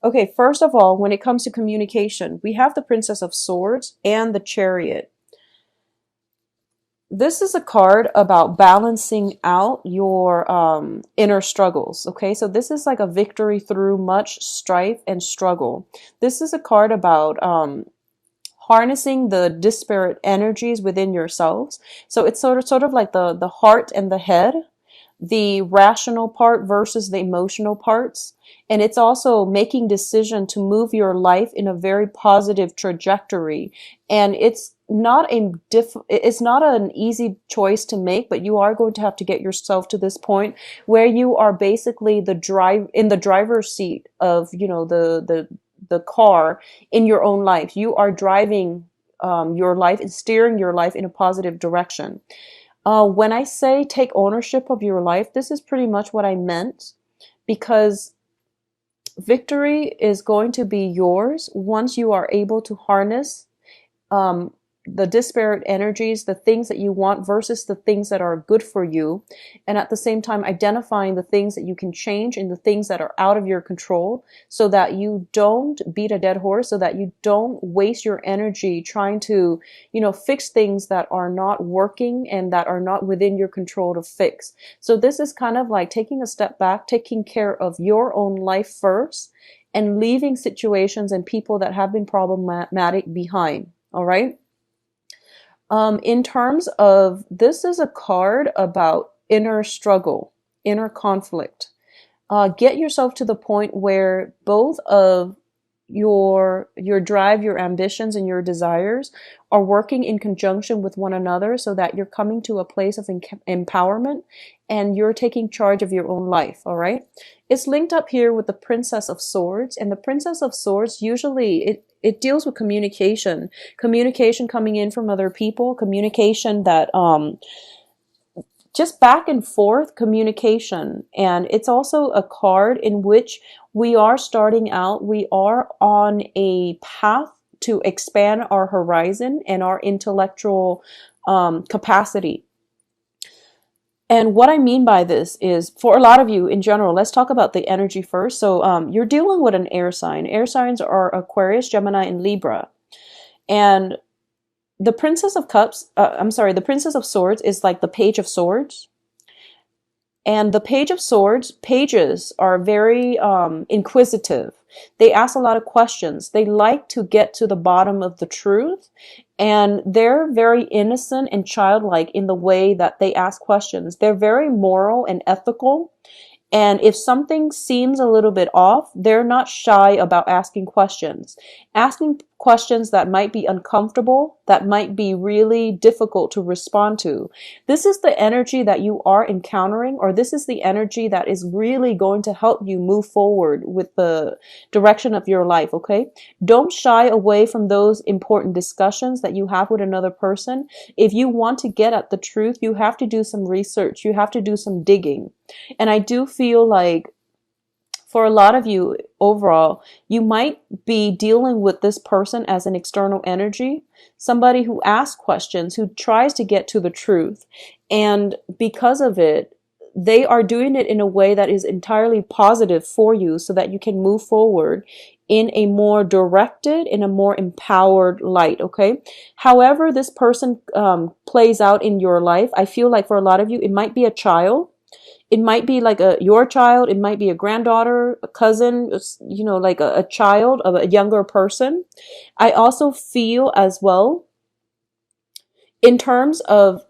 Okay, first of all, when it comes to communication, we have the Princess of Swords and the Chariot. This is a card about balancing out your inner struggles. Okay, so this is like a victory through much strife and struggle. This is a card about harnessing the disparate energies within yourselves. So it's sort of like the heart and the head, the rational part versus the emotional parts. And it's also making decision to move your life in a very positive trajectory. And it's not an easy choice to make, but you are going to have to get yourself to this point where you are basically in the driver's seat of, the car in your own life. You are driving your life and steering your life in a positive direction. When I say take ownership of your life, this is pretty much what I meant, because victory is going to be yours once you are able to harness um, the disparate energies, the things that you want versus the things that are good for you. And at the same time, identifying the things that you can change and the things that are out of your control, so that you don't beat a dead horse, so that you don't waste your energy trying to, fix things that are not working and that are not within your control to fix. So this is kind of like taking a step back, taking care of your own life first, and leaving situations and people that have been problematic behind. All right. In terms of, this is a card about inner struggle, inner conflict. Get yourself to the point where both of your drive, your ambitions, and your desires are working in conjunction with one another, so that you're coming to a place of empowerment and you're taking charge of your own life. All right. It's linked up here with the Princess of Swords, and the Princess of Swords usually it deals with communication coming in from other people, communication that just back and forth communication. And it's also a card in which we are starting out, we are on a path to expand our horizon and our intellectual capacity. And what I mean by this is, for a lot of you in general, let's talk about the energy first. So you're dealing with an air sign. Air signs are Aquarius, Gemini, and Libra. And the Princess of Cups, the Princess of Swords is like the Page of Swords. And the Page of Swords, pages are very inquisitive. They ask a lot of questions. They like to get to the bottom of the truth. And they're very innocent and childlike in the way that they ask questions. They're very moral and ethical. And if something seems a little bit off, they're not shy about asking questions. Asking questions that might be uncomfortable, that might be really difficult to respond to. This is the energy that you are encountering, or this is the energy that is really going to help you move forward with the direction of your life, okay? Don't shy away from those important discussions that you have with another person. If you want to get at the truth, you have to do some research. You have to do some digging. And I do feel like for a lot of you overall, you might be dealing with this person as an external energy, somebody who asks questions, who tries to get to the truth. And because of it, they are doing it in a way that is entirely positive for you, so that you can move forward in a more directed, in a more empowered light, okay? However this person plays out in your life, I feel like for a lot of you, it might be a child. It might be like your child. It might be a granddaughter, a cousin, like a child of a younger person. I also feel as well, in terms of,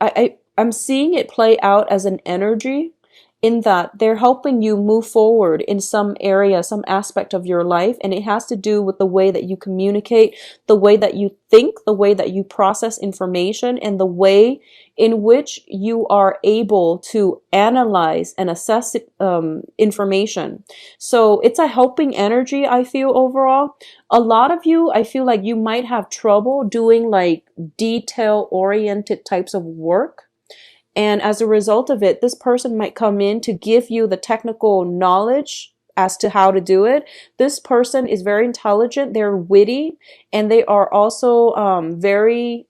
I'm seeing it play out as an energy, in that they're helping you move forward in some area, some aspect of your life. And it has to do with the way that you communicate, the way that you think, the way that you process information, and the way in which you are able to analyze and assess information. So it's a helping energy, I feel, overall. A lot of you, I feel like you might have trouble doing like detail-oriented types of work. And as a result of it, this person might come in to give you the technical knowledge as to how to do it. This person is very intelligent, they're witty, and they are also very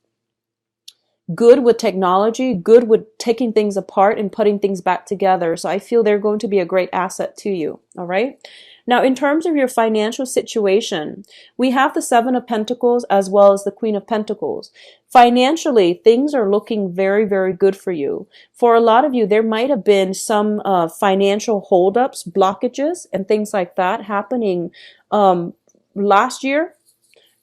good with technology, good with taking things apart and putting things back together. So I feel they're going to be a great asset to you. All right. Now, in terms of your financial situation, we have the Seven of Pentacles as well as the Queen of Pentacles. Financially, things are looking very, very good for you. For a lot of you, there might have been some financial holdups, blockages, and things like that happening last year,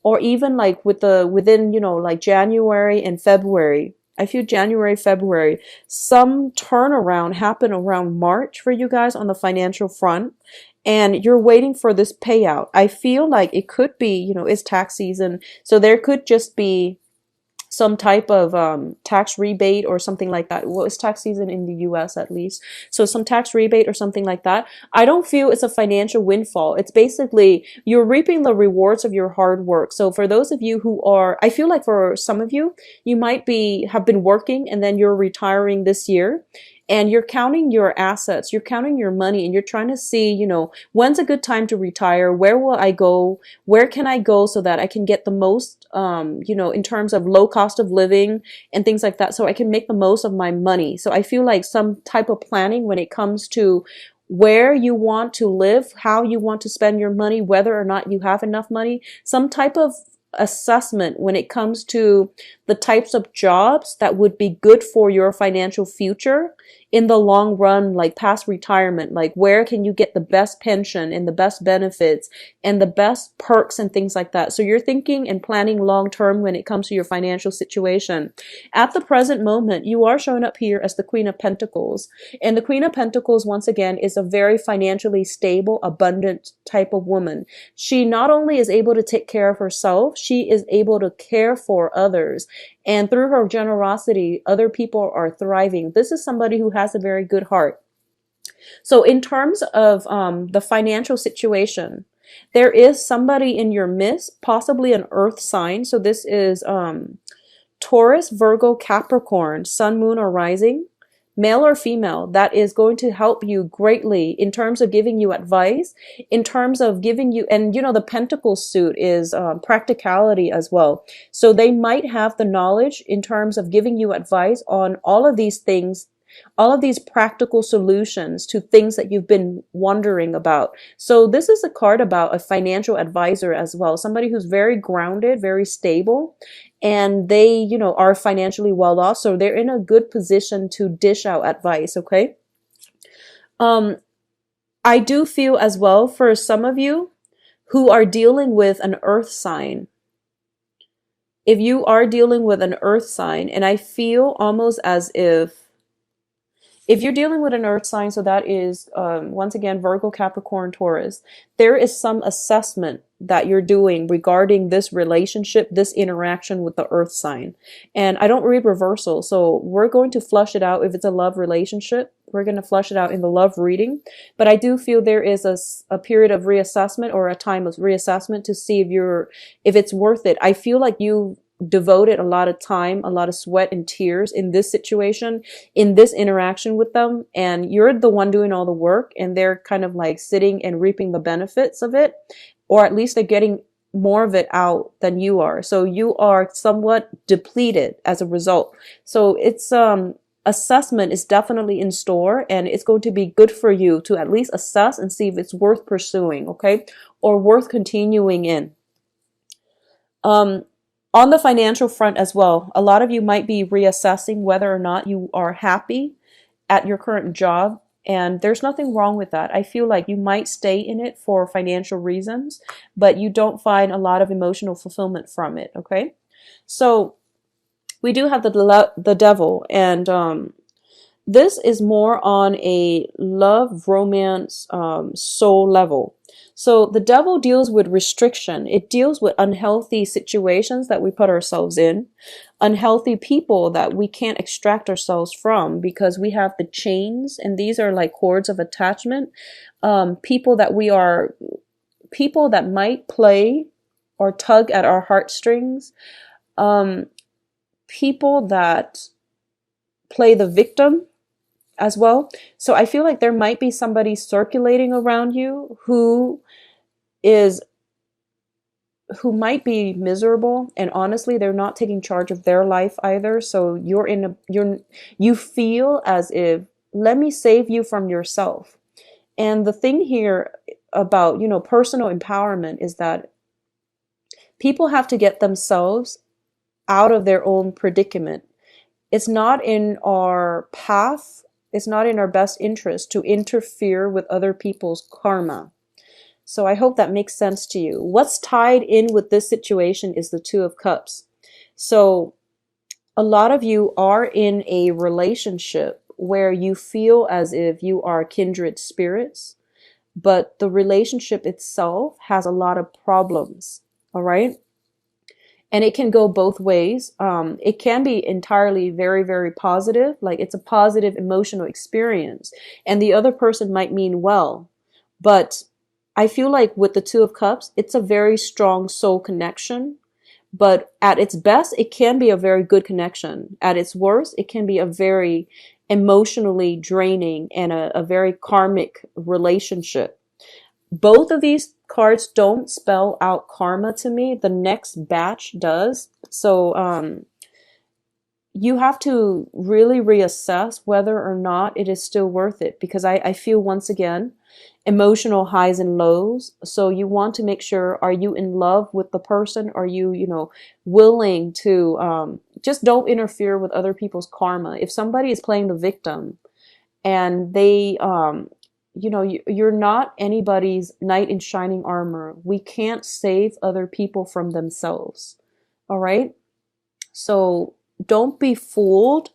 or even like within, like January and February. I feel January, February, some turnaround happened around March for you guys on the financial front, and you're waiting for this payout. I feel like it could be, it's tax season, so there could just be some type of tax rebate or something like that. Well, it's tax season in the US at least. So some tax rebate or something like that. I don't feel it's a financial windfall. It's basically you're reaping the rewards of your hard work. So for those of you who are, I feel like for some of you, you might have been working and then you're retiring this year. And you're counting your assets, you're counting your money, and you're trying to see, when's a good time to retire? Where will I go? Where can I go so that I can get the most, in terms of low cost of living and things like that, so I can make the most of my money. So I feel like some type of planning when it comes to where you want to live, how you want to spend your money, whether or not you have enough money, some type of assessment when it comes to the types of jobs that would be good for your financial future in the long run, like past retirement, like where can you get the best pension and the best benefits and the best perks and things like that. So you're thinking and planning long term when it comes to your financial situation. At the present moment, you are showing up here as the Queen of Pentacles. And the Queen of Pentacles, once again, is a very financially stable, abundant type of woman. She not only is able to take care of herself, she is able to care for others. And through her generosity, other people are thriving. This is somebody who has a very good heart. So in terms of the financial situation, there is somebody in your midst, possibly an earth sign. So this is Taurus, Virgo, Capricorn, Sun, Moon, or Rising, male or female, that is going to help you greatly in terms of giving you advice, in terms of giving you, and the Pentacle suit is practicality as well. So they might have the knowledge in terms of giving you advice on all of these things, all of these practical solutions to things that you've been wondering about. So this is a card about a financial advisor as well, somebody who's very grounded, very stable, and they, are financially well off. So they're in a good position to dish out advice. Okay. I do feel as well for some of you who are dealing with an earth sign. If you are dealing with an earth sign, and I feel almost as if you're dealing with an earth sign, so that is, once again, Virgo, Capricorn, Taurus, there is some assessment that you're doing regarding this relationship, this interaction with the earth sign. And I don't read reversal, so we're going to flush it out. If it's a love relationship, we're going to flush it out in the love reading. But I do feel there is a period of reassessment, or a time of reassessment, to see if it's worth it. I feel like you devoted a lot of time, a lot of sweat and tears in this situation, in this interaction with them, and you're the one doing all the work, and they're kind of like sitting and reaping the benefits of it, or at least they're getting more of it out than you are. So you are somewhat depleted as a result. So it's assessment is definitely in store, and it's going to be good for you to at least assess and see if it's worth pursuing, okay, or worth continuing in. On the financial front as well, a lot of you might be reassessing whether or not you are happy at your current job, and there's nothing wrong with that. I feel like you might stay in it for financial reasons, but you don't find a lot of emotional fulfillment from it, okay? So we do have the devil, and this is more on a love, romance, soul level. So the devil deals with restriction. It deals with unhealthy situations that we put ourselves in, unhealthy people that we can't extract ourselves from because we have the chains, and these are like cords of attachment. People that might play or tug at our heartstrings. People that play the victim as well. So I feel like there might be somebody circulating around you who might be miserable, and honestly they're not taking charge of their life either. So you feel as if, let me save you from yourself. And the thing here, about, personal empowerment is that people have to get themselves out of their own predicament. It's not in our path, it's not in our best interest to interfere with other people's karma. So I hope that makes sense to you. What's tied in with this situation is the Two of Cups. So a lot of you are in a relationship where you feel as if you are kindred spirits, but the relationship itself has a lot of problems. All right. And it can go both ways. It can be entirely very, very positive, like it's a positive emotional experience, and the other person might mean well. But I feel like with the Two of Cups, it's a very strong soul connection. But at its best, it can be a very good connection. At its worst, it can be a very emotionally draining and a very karmic relationship. Both of these cards don't spell out karma to me. The next batch does. So you have to really reassess whether or not it is still worth it, because I feel, once again, emotional highs and lows. So you want to make sure, are you in love with the person? Are you, willing to just don't interfere with other people's karma. If somebody is playing the victim and they you're not anybody's knight in shining armor. We can't save other people from themselves. All right? So don't be fooled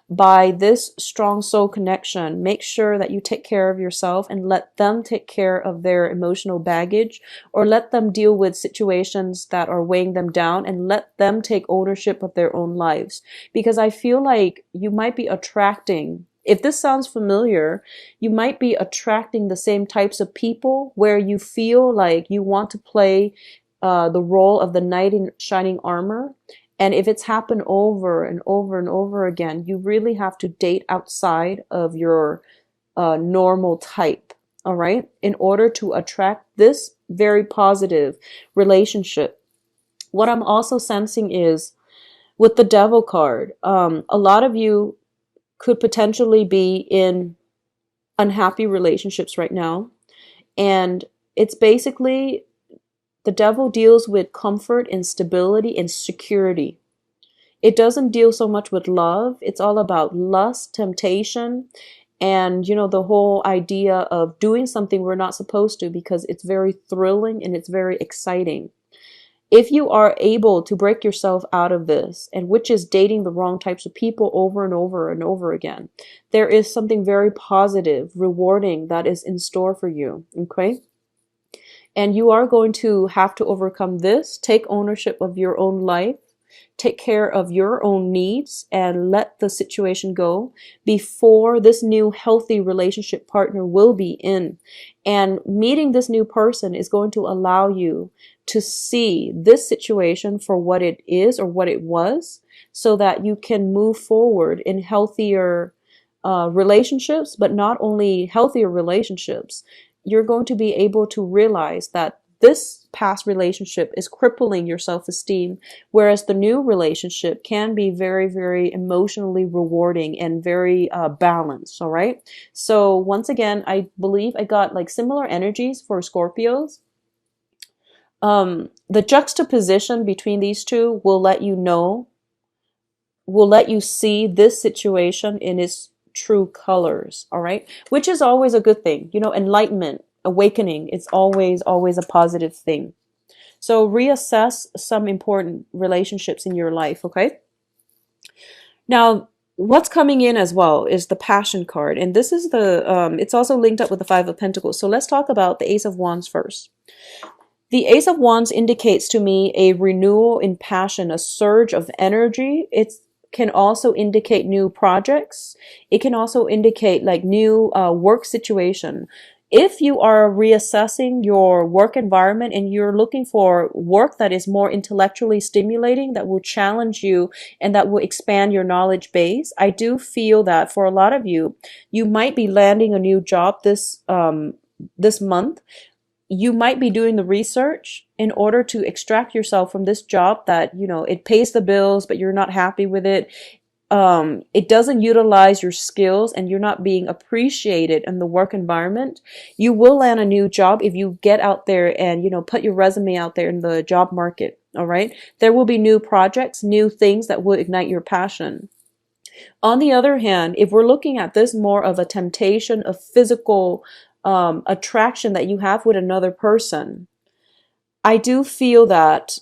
by this strong soul connection. Make sure that you take care of yourself and let them take care of their emotional baggage, or let them deal with situations that are weighing them down, and let them take ownership of their own lives. Because I feel like you might be attracting, if this sounds familiar, you might be attracting the same types of people where you feel like you want to play the role of the knight in shining armor. And if it's happened over and over and over again, you really have to date outside of your normal type, all right, in order to attract this very positive relationship. What I'm also sensing is, with the Devil card, a lot of you could potentially be in unhappy relationships right now. And it's basically, the Devil deals with comfort and stability and security. It doesn't deal so much with love. It's all about lust, temptation, and, the whole idea of doing something we're not supposed to, because it's very thrilling and it's very exciting. If you are able to break yourself out of this, and which is dating the wrong types of people over and over and over again, there is something very positive, rewarding that is in store for you. Okay? And you are going to have to overcome this, take ownership of your own life, take care of your own needs, and let the situation go before this new healthy relationship partner will be in. And meeting this new person is going to allow you to see this situation for what it is, or what it was, so that you can move forward in healthier relationships. But not only healthier relationships, you're going to be able to realize that this past relationship is crippling your self-esteem, whereas the new relationship can be very, very emotionally rewarding and very balanced. All right. So once again, I believe I got like similar energies for Scorpios. The juxtaposition between these two will let you see this situation in its true colors. All right. Which is always a good thing. Enlightenment, awakening, it's always a positive thing. So reassess some important relationships in your life. Okay. Now, what's coming in as well is the Passion card, and this is it's also linked up with the Five of Pentacles. So let's talk about the Ace of Wands first. The Ace of Wands indicates to me a renewal in passion, a surge of energy. It can also indicate new projects. It can also indicate like new work situation. If you are reassessing your work environment and you're looking for work that is more intellectually stimulating, that will challenge you and that will expand your knowledge base, I do feel that for a lot of you, you might be landing a new job this month. You might be doing the research in order to extract yourself from this job that, it pays the bills, but you're not happy with it. it doesn't utilize your skills and you're not being appreciated in the work environment, you will land a new job if you get out there and, put your resume out there in the job market. All right. There will be new projects, new things that will ignite your passion. On the other hand, if we're looking at this more of a temptation of physical attraction that you have with another person, I do feel that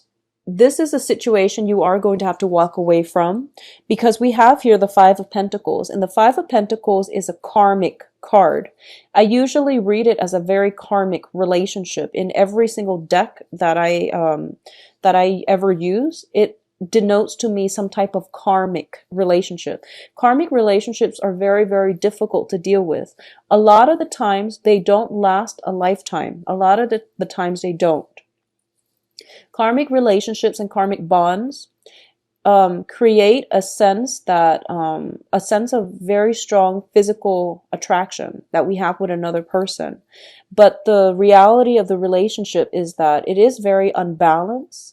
this is a situation you are going to have to walk away from, because we have here the Five of Pentacles, and the Five of Pentacles is a karmic card. I usually read it as a very karmic relationship in every single deck that I ever use. It denotes to me some type of karmic relationship. Karmic relationships are very, very difficult to deal with. A lot of the times they don't last a lifetime. A lot of the times they don't. Karmic relationships and karmic bonds create a sense of very strong physical attraction that we have with another person. But the reality of the relationship is that it is very unbalanced,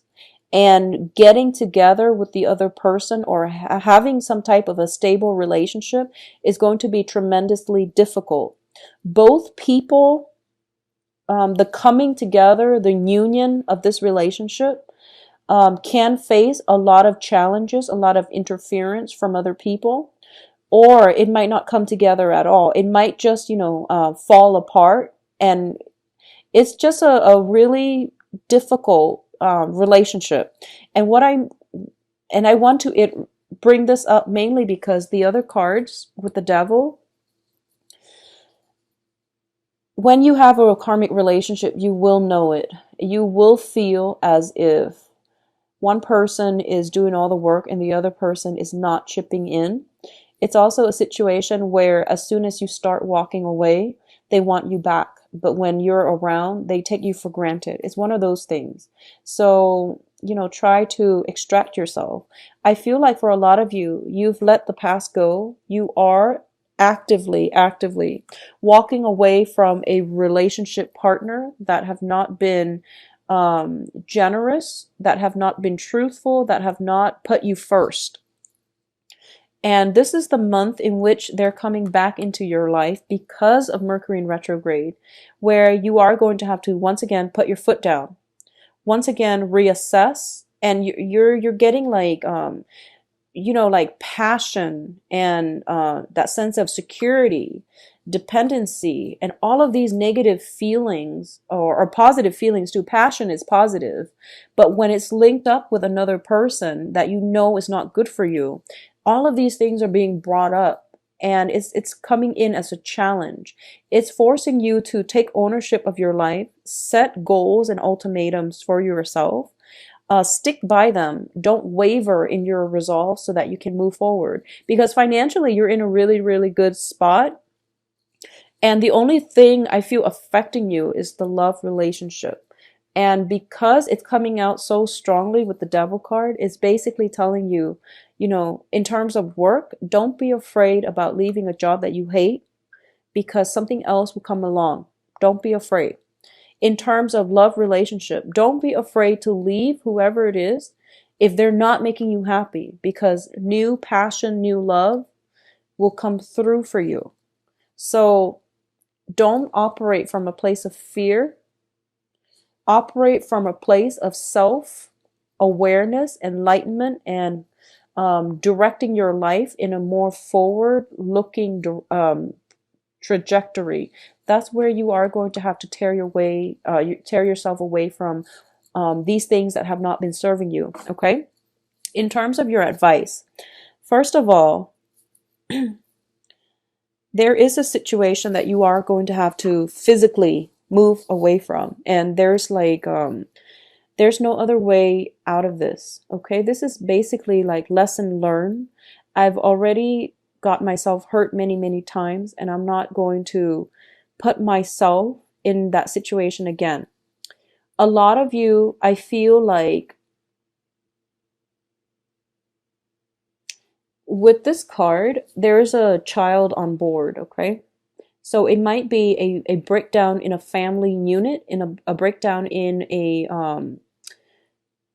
and getting together with the other person or having some type of a stable relationship is going to be tremendously difficult. Both people, the coming together, the union of this relationship can face a lot of challenges, a lot of interference from other people, or it might not come together at all. It might just, fall apart, and it's just a really difficult relationship. And I want to bring this up mainly because the other cards with the Devil, when you have a karmic relationship, you will know it. You will feel as if one person is doing all the work and the other person is not chipping in. It's also a situation where as soon as you start walking away, they want you back. But when you're around, they take you for granted. It's one of those things. So, try to extract yourself. I feel like for a lot of you, you've let the past go. You are actively walking away from a relationship partner that have not been generous, that have not been truthful, that have not put you first. And this is the month in which they're coming back into your life because of Mercury in retrograde, where you are going to have to once again put your foot down, once again reassess, and you're getting like like passion and that sense of security, dependency, and all of these negative feelings or positive feelings too. Passion is positive, but when it's linked up with another person that is not good for you, all of these things are being brought up, and it's coming in as a challenge. It's forcing you to take ownership of your life, set goals and ultimatums for yourself. Stick by them. Don't waver in your resolve so that you can move forward. Because financially, you're in a really, really good spot. And the only thing I feel affecting you is the love relationship. And because it's coming out so strongly with the Devil card, it's basically telling you, in terms of work, don't be afraid about leaving a job that you hate, because something else will come along. Don't be afraid. In terms of love relationship, don't be afraid to leave whoever it is if they're not making you happy, because new passion, new love will come through for you. So don't operate from a place of fear. Operate from a place of self-awareness, enlightenment, and directing your life in a more forward-looking trajectory. That's where you are going to have to tear yourself away from these things that have not been serving you. Okay. In terms of your advice, first of all, there is a situation that you are going to have to physically move away from, and there's no other way out of this. Okay. This is basically like lesson learned. I've already got myself hurt many, many times, and I'm not going to put myself in that situation again. A lot of you, I feel like with this card, there's a child on board, okay? So it might be a breakdown in a family unit, in a breakdown in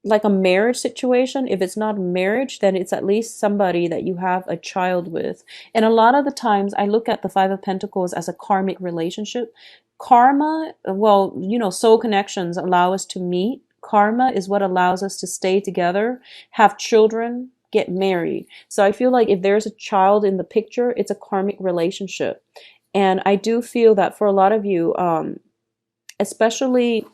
like a marriage situation. If it's not marriage, then it's at least somebody that you have a child with. And a lot of the times I look at the Five of Pentacles as a karmic relationship. Karma, well, soul connections allow us to meet. Karma is what allows us to stay together, have children, get married. So I feel like if there's a child in the picture, it's a karmic relationship. And I do feel that for a lot of you, especially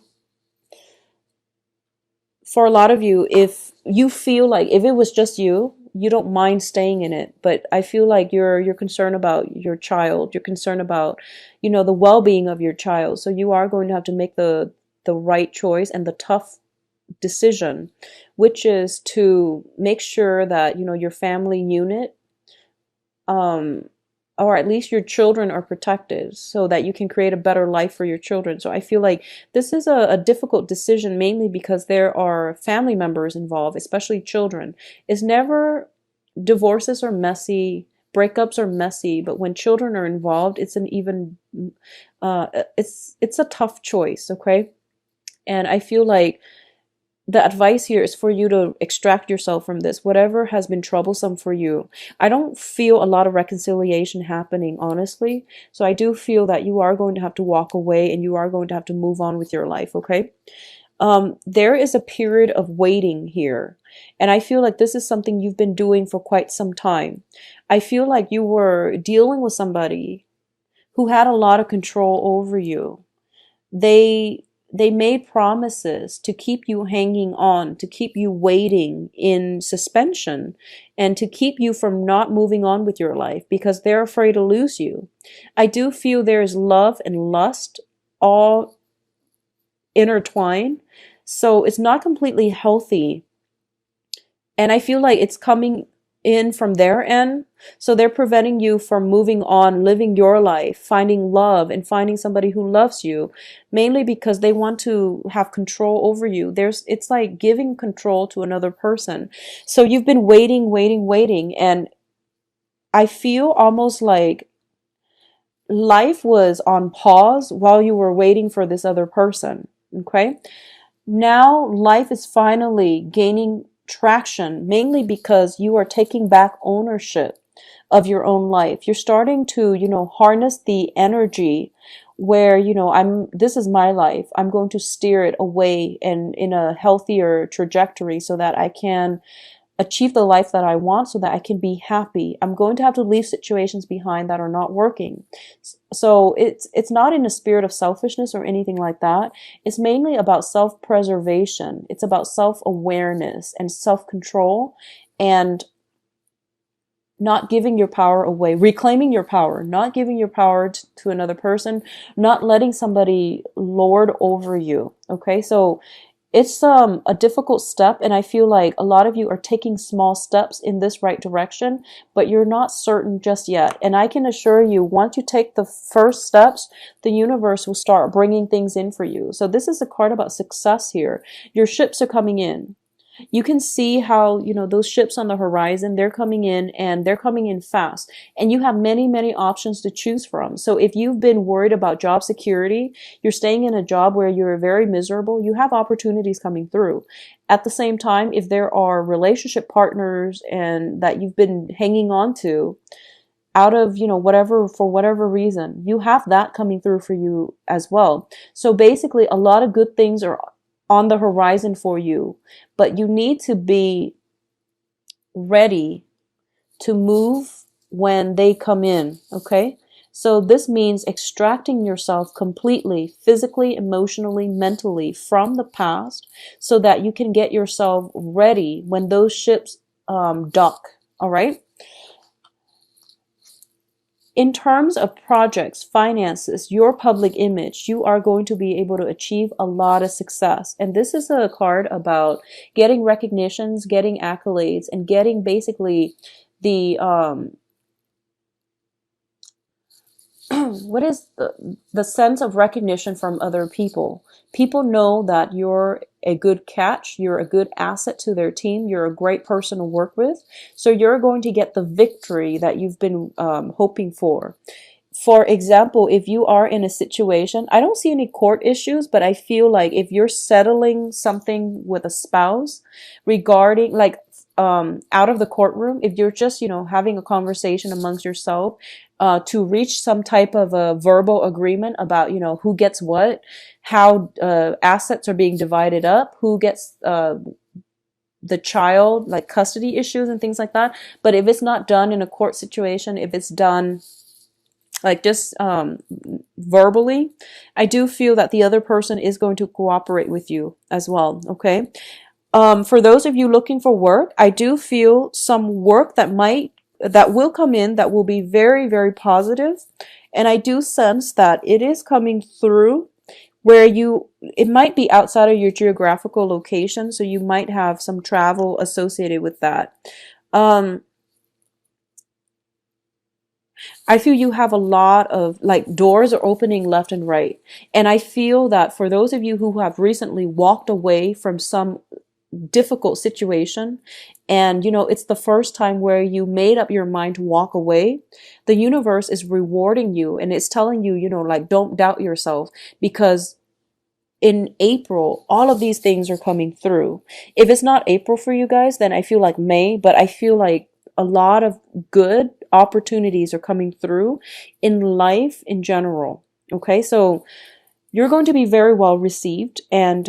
for a lot of you, if you feel like if it was just you, you don't mind staying in it. But I feel like you're concerned about your child. You're concerned about, the well-being of your child. So you are going to have to make the right choice and the tough decision, which is to make sure that, your family unit, or at least your children are protected so that you can create a better life for your children. So I feel like this is a difficult decision, mainly because there are family members involved, especially children. It's never, divorces are messy, breakups are messy, but when children are involved, it's an even, it's a tough choice, okay? And I feel like the advice here is for you to extract yourself from this, whatever has been troublesome for you. I don't feel a lot of reconciliation happening, honestly. So I do feel that you are going to have to walk away and you are going to have to move on with your life, okay? There is a period of waiting here. And I feel like this is something you've been doing for quite some time. I feel like you were dealing with somebody who had a lot of control over you. They made promises to keep you hanging on, to keep you waiting in suspension, and to keep you from not moving on with your life because they're afraid to lose you. I do feel there's love and lust all intertwined, so it's not completely healthy. And I feel like it's coming in from their end. So they're preventing you from moving on, living your life, finding love and finding somebody who loves you, mainly because they want to have control over you. It's like giving control to another person. So you've been waiting, waiting, waiting. And I feel almost like life was on pause while you were waiting for this other person. Okay. Now life is finally gaining traction, mainly because you are taking back ownership of your own life. You're starting to, harness the energy where, this is my life. I'm going to steer it away and in a healthier trajectory so that I can achieve the life that I want, so that I can be happy. I'm going to have to leave situations behind that are not working. So it's not in a spirit of selfishness or anything like that. It's mainly about self-preservation. It's about self-awareness and self-control and not giving your power away, reclaiming your power, not giving your power to another person, not letting somebody lord over you. Okay, so it's a difficult step, and I feel like a lot of you are taking small steps in this right direction, but you're not certain just yet. And I can assure you, once you take the first steps, the universe will start bringing things in for you. So this is a card about success here. Your ships are coming in. You can see how, those ships on the horizon, they're coming in and they're coming in fast. And you have many, many options to choose from. So if you've been worried about job security, you're staying in a job where you're very miserable, you have opportunities coming through. At the same time, if there are relationship partners and that you've been hanging on to out of, whatever, for whatever reason, you have that coming through for you as well. So basically, a lot of good things are on the horizon for you, but you need to be ready to move when they come in, okay? So this means extracting yourself completely, physically, emotionally, mentally from the past so that you can get yourself ready when those ships dock, all right? In terms of projects, finances, your public image, you are going to be able to achieve a lot of success. And this is a card about getting recognitions, getting accolades, and getting basically the what is the sense of recognition from other people. People know that you're a good catch, you're a good asset to their team, you're a great person to work with. So you're going to get the victory that you've been hoping for. For example, if you are in a situation, I don't see any court issues, but I feel like if you're settling something with a spouse regarding like out of the courtroom, if you're just, having a conversation amongst yourself to reach some type of a verbal agreement about, who gets what, how assets are being divided up, who gets the child, like custody issues and things like that. But if it's not done in a court situation, if it's done like just verbally, I do feel that the other person is going to cooperate with you as well. Okay. For those of you looking for work, I do feel some work that will come in that will be very, very positive. And I do sense that it is coming through where it might be outside of your geographical location. So you might have some travel associated with that. Um, I feel you have a lot of like doors are opening left and right. And I feel that for those of you who have recently walked away from some difficult situation, and it's the first time where you made up your mind to walk away, the universe is rewarding you and it's telling you, like don't doubt yourself, because in April, all of these things are coming through. If it's not April for you guys, then I feel like May, but I feel like a lot of good opportunities are coming through in life in general. Okay, so you're going to be very well received. And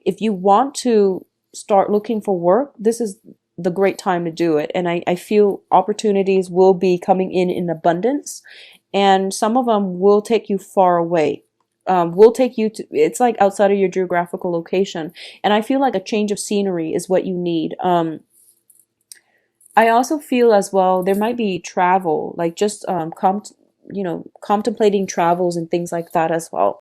if you want to start looking for work, this is the great time to do it. And I feel opportunities will be coming in abundance, and some of them will take you far away. Will take you to, it's like outside of your geographical location. And I feel like a change of scenery is what you need. I also feel as well there might be travel, like just contemplating travels and things like that as well.